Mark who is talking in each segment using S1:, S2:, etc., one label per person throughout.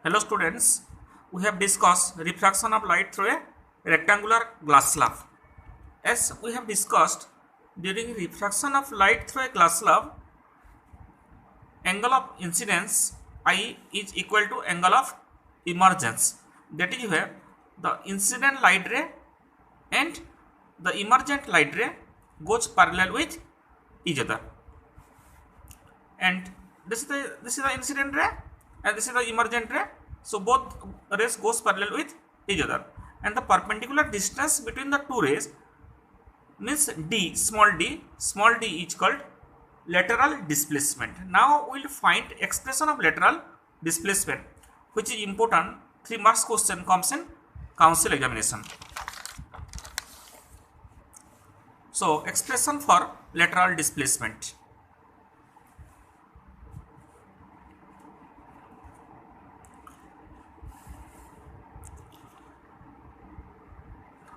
S1: Hello students, we have discussed refraction of light through a rectangular glass slab. As we have discussed, during refraction of light through a glass slab, angle of incidence I is equal to angle of emergence. That is where the incident light ray and the emergent light ray goes parallel with each other. And this is the incident ray and this is the emergent ray. So both rays goes parallel with each other, and the perpendicular distance between the two rays means d. Small d is called lateral displacement. Now we will find expression of lateral displacement, which is important. 3 marks question comes in council examination. So expression for lateral displacement.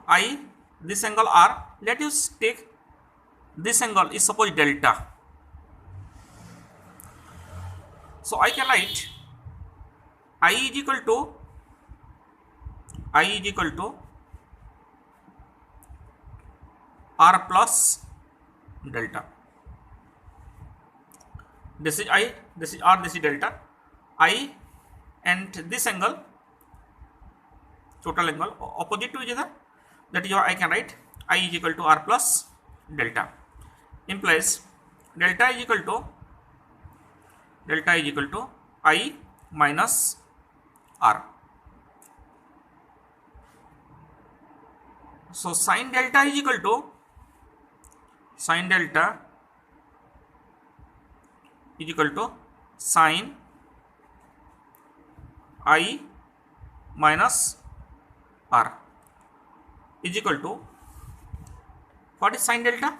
S1: I, this angle R, let you take this angle is suppose delta. So I can write I is equal to R plus delta. This is I, this is R, this is delta. I and this angle, total angle, opposite to each other. That is why I can write I is equal to R plus delta. Implies delta is equal to I minus R. So sin delta is equal to sin I minus R is equal to, what is sin delta?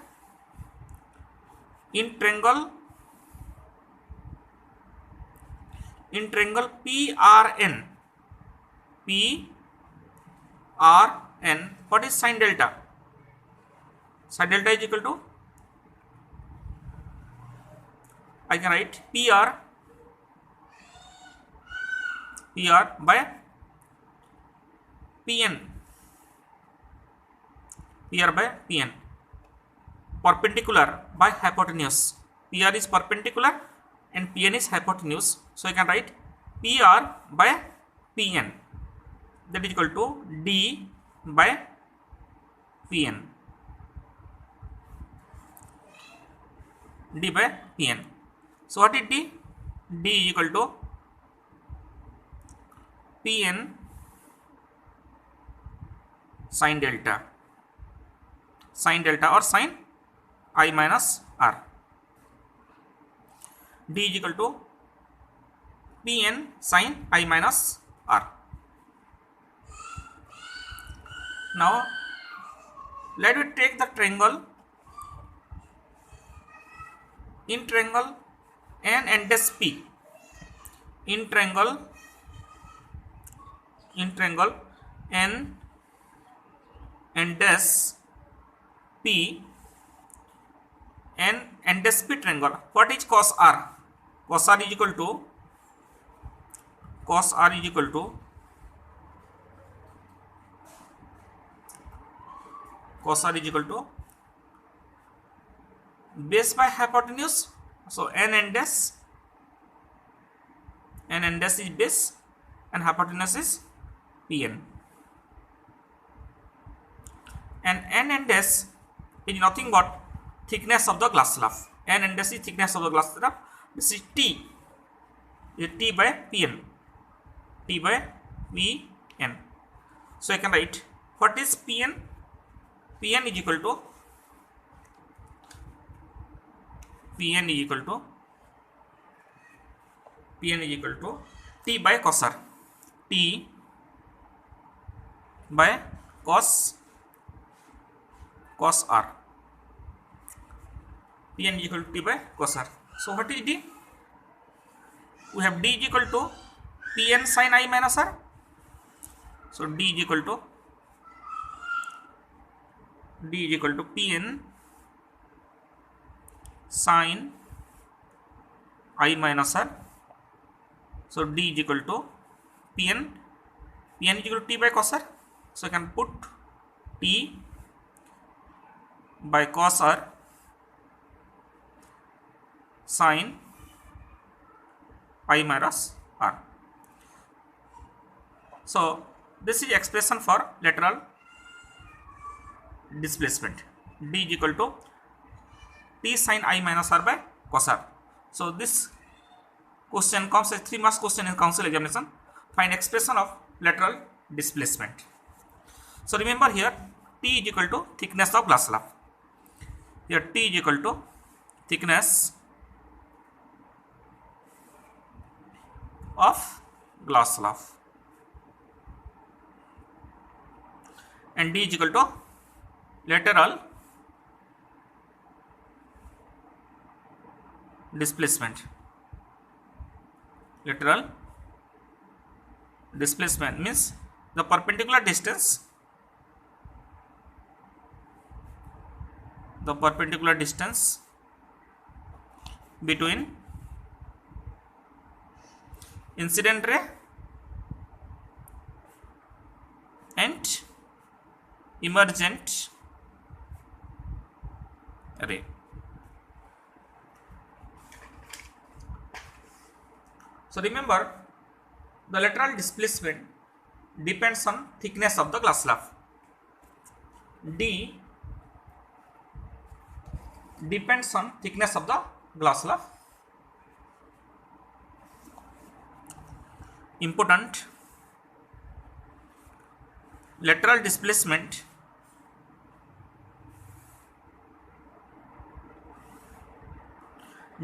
S1: In triangle PRN, what is sin delta? Sin delta is equal to, I can write PR by PN, perpendicular by hypotenuse. PR is perpendicular and PN is hypotenuse. So I can write PR by PN, that is equal to D by PN. D by PN. So what is D? D is equal to PN sin delta or sin I minus R. D is equal to PN sin I minus R. Now let me take the triangle. In triangle N and dash P. In triangle N and dash P, N and dash P triangle. What is cos R? Cos R is equal to base by hypotenuse. So N and dash is base and hypotenuse is PN. And N and dash is nothing but thickness of the glass slab. N and dash is thickness of the glass slab. This is T. Is T by PN. So I can write, what is PN? PN is equal to T by cos R. T by cos R. PN is equal to T by cos R. So what is D? We have D is equal to PN sin I minus R. So D is equal to PN sin I minus R. So D is equal to Pn is equal to T by cos R. So I can put T by cos R sin pi minus R. So this is expression for lateral displacement. D is equal to T sin I minus R by cos R. So this question comes as 3 marks question in council examination. Find expression of lateral displacement. So remember here T is equal to thickness of glass slab. Here T is equal to thickness of glass slab and D is equal to lateral displacement. Lateral displacement means the perpendicular distance between incident ray and emergent ray. So remember, the lateral displacement depends on thickness of the glass slab. D depends on thickness of the glass slab. Important: lateral displacement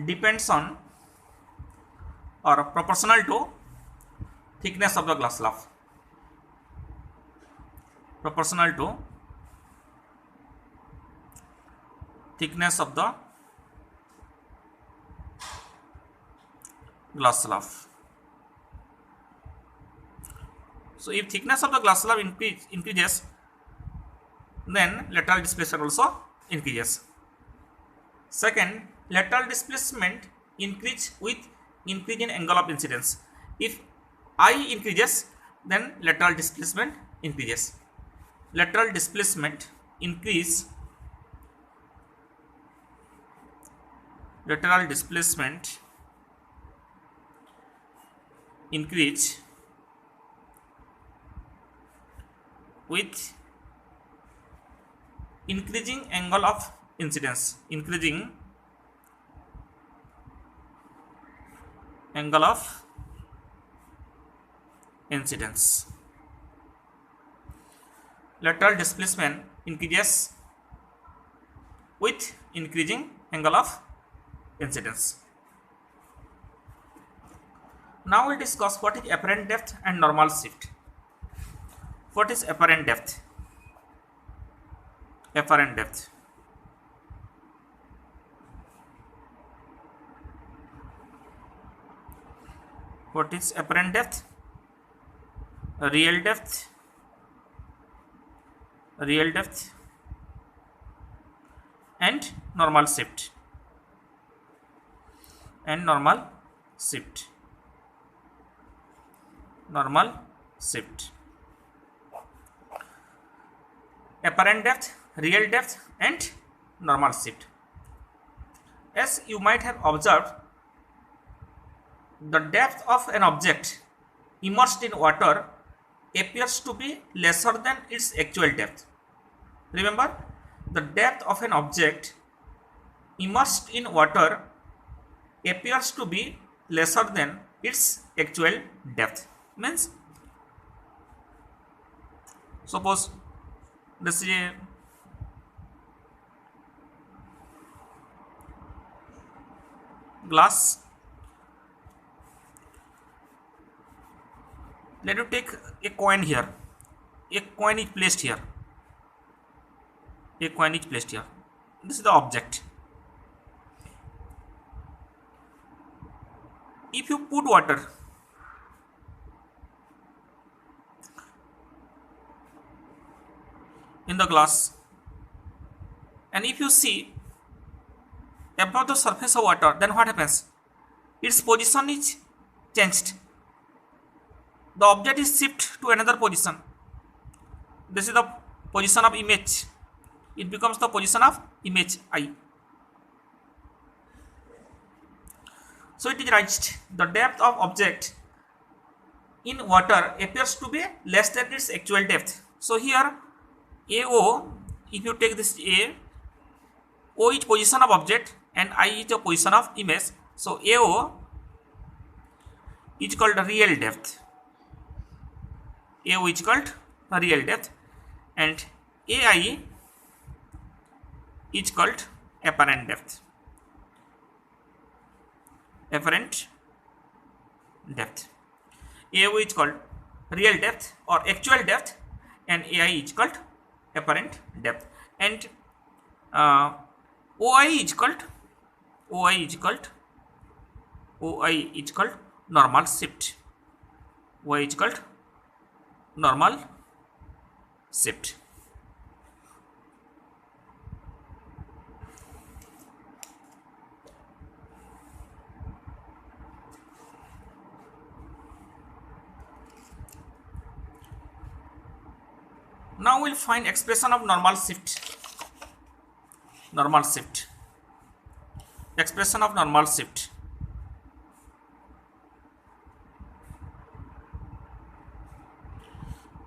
S1: depends on or proportional to thickness of the glass slab. Proportional to thickness of the glass slab. So if thickness of the glass slab increases, then lateral displacement also increases. Second, lateral displacement increase with increase in angle of incidence. If I increases, then lateral displacement increases. Lateral displacement increase with increasing angle of incidence. Lateral displacement increases with increasing angle of incidence. Now we'll discuss what is apparent depth and normal shift. What is apparent depth? What is apparent depth? Real depth and normal shift. Apparent depth, real depth and normal shift. As you might have observed, the depth of an object immersed in water appears to be lesser than its actual depth. Remember, the depth of an object immersed in water appears to be lesser than its actual depth. Means, suppose this is a glass. Let you take a coin here. A coin is placed here. This is the object. If you put water in the glass and if you see above the surface of water, then what happens? Its position is changed. the object is shift to another position. This is the position of image. It becomes the position of image I. So it is raised. The depth of object in water appears to be less than its actual depth. So here AO, if you take this A, O is position of object and I is the position of image. So AO is called real depth. AO is called real depth and AI is called apparent depth. Apparent depth. AO is called real depth or actual depth and AI is called apparent depth. And OI is called normal shift. OI is called normal shift. Now we'll find expression of normal shift. Normal shift. Expression of normal shift.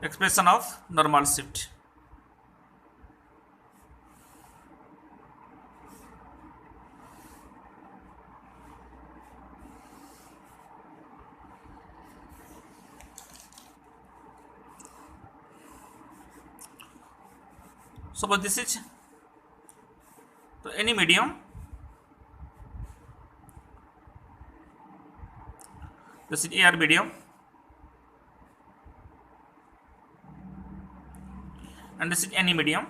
S1: Expression of normal shift. Suppose this is any medium. This is air medium and this is any medium.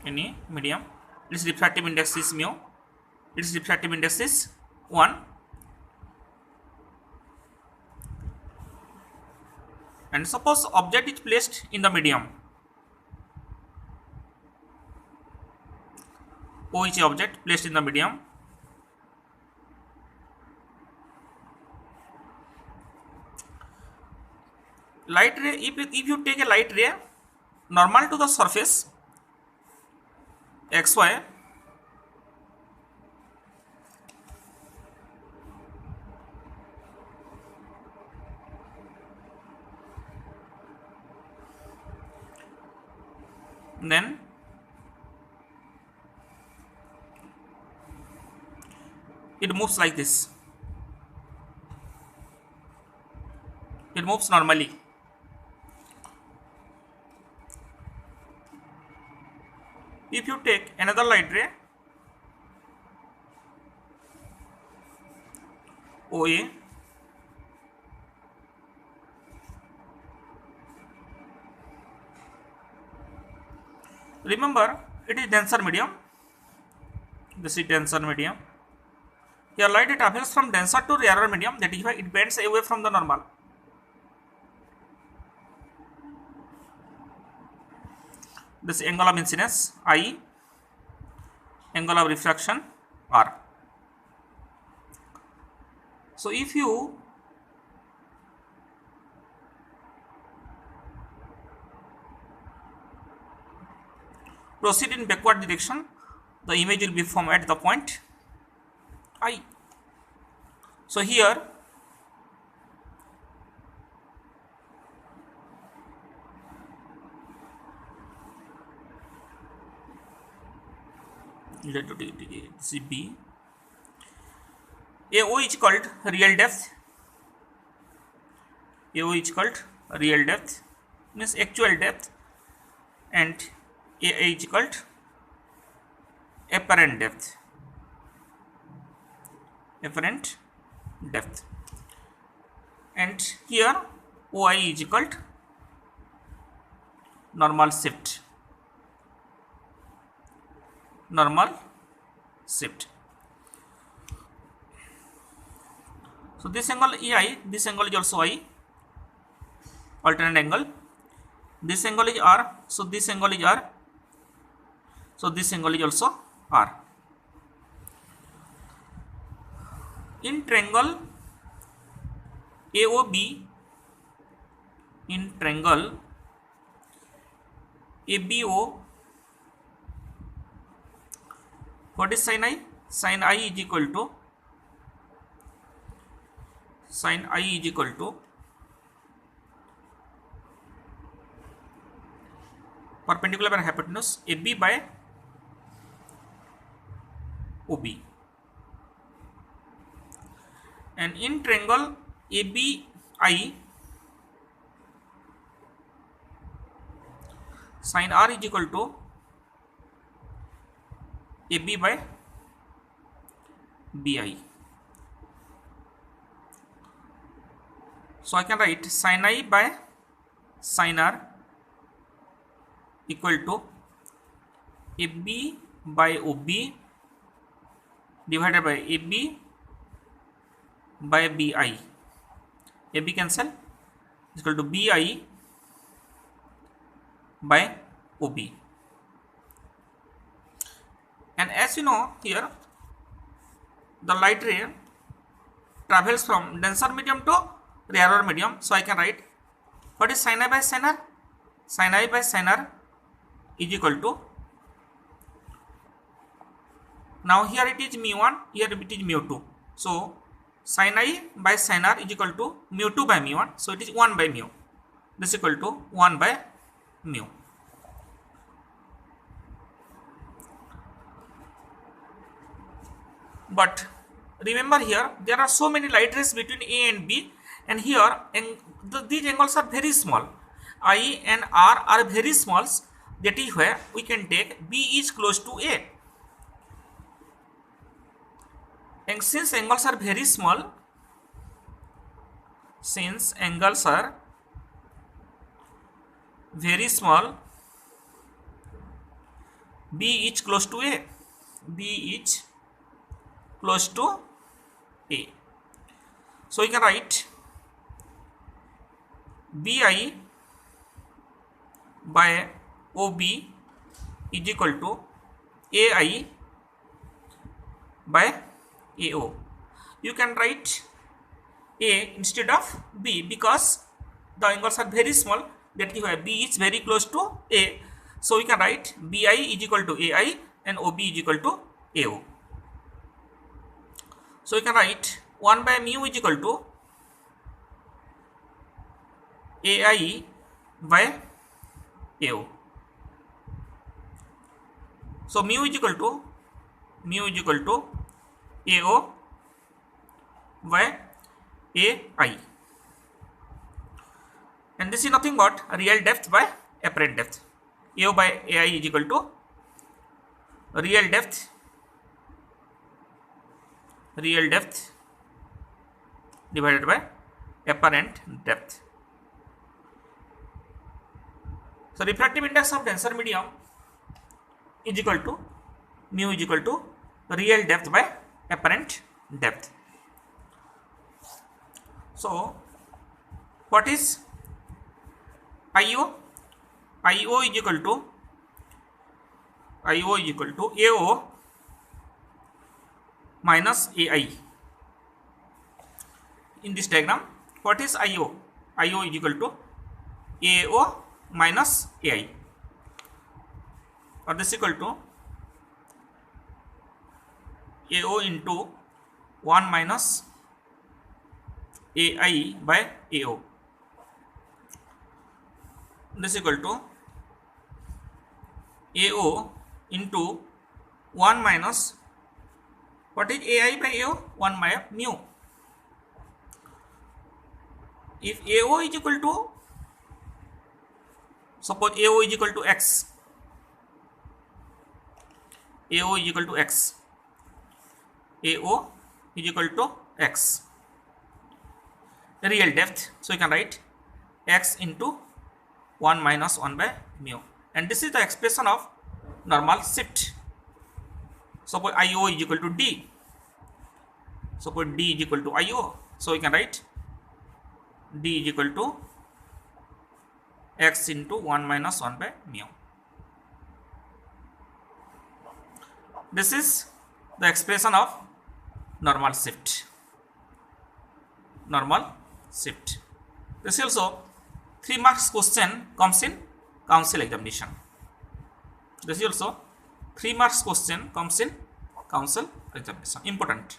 S1: Any medium. Its refractive index is mu. Its refractive index is 1. And suppose object is placed in the medium. O is object placed in the medium. Light ray, if you take a light ray normal to the surface xy, then it moves like this. It moves normally. If you take another light ray OA, remember it is denser medium. This is denser medium. Here light travels from denser to rarer medium, that is why it bends away from the normal. This angle of incidence I, angle of refraction R. So if you proceed in backward direction, the image will be formed at the point I. So here let us see B. AO is called real depth. AO is called real depth, means actual depth, and AA is called apparent depth. Apparent depth. And here OI is called normal shift. Normal shift. So this angle EI, this angle is also I, alternate angle. This angle is R, so this angle is R. So this angle is also R. In triangle AOB in triangle ABO, what is sin I? Sin I is equal to perpendicular by hypotenuse AB by OB, and in triangle ABI, sin R is equal to AB by BI. So I can write sin I by sin R equal to AB by OB divided by AB by BI. AB cancel, is equal to BI by OB. And as you know, here the light ray travels from denser medium to rarer medium, so I can write what is sin I by sin R? Sin I by sin R is equal to, now here it is mu1, here it is mu2, so sin I by sin R is equal to mu2 by mu1, so it is 1 by mu, this is equal to 1 by mu. But remember, here there are so many light rays between A and B, and here these angles are very small. I and R are very small. That is where we can take B is close to A. And since angles are very small, B is close to A. B is close to A. So we can write BI by OB is equal to AI by AO. You can write A instead of B because the angles are very small, that is why B is very close to A. So we can write BI is equal to AI and OB is equal to AO. So we can write 1 by mu is equal to AI by AO. So mu is equal to AO by AI, and this is nothing but real depth by apparent depth. AO by AI is equal to real depth divided by apparent depth. So refractive index of denser medium is equal to mu is equal to real depth by apparent depth. So what is IO? IO is equal to AO minus AI. In this diagram, what is IO? IO is equal to AO minus AI, or this is equal to AO into 1 minus AI by AO. This is equal to AO into 1 minus, what is AI by AO? 1 by mu. If AO is equal to, suppose AO is equal to X, AO is equal to X, AO is equal to X, real depth, so you can write X into 1 minus 1 by mu, and this is the expression of normal shift. Suppose IO is equal to D, suppose D is equal to IO, so you can write D is equal to X into 1 minus 1 by mu. This is the expression of normal shift. shift. This is also 3 marks question comes in council examination. This is also 3 marks question comes in council examination. Important.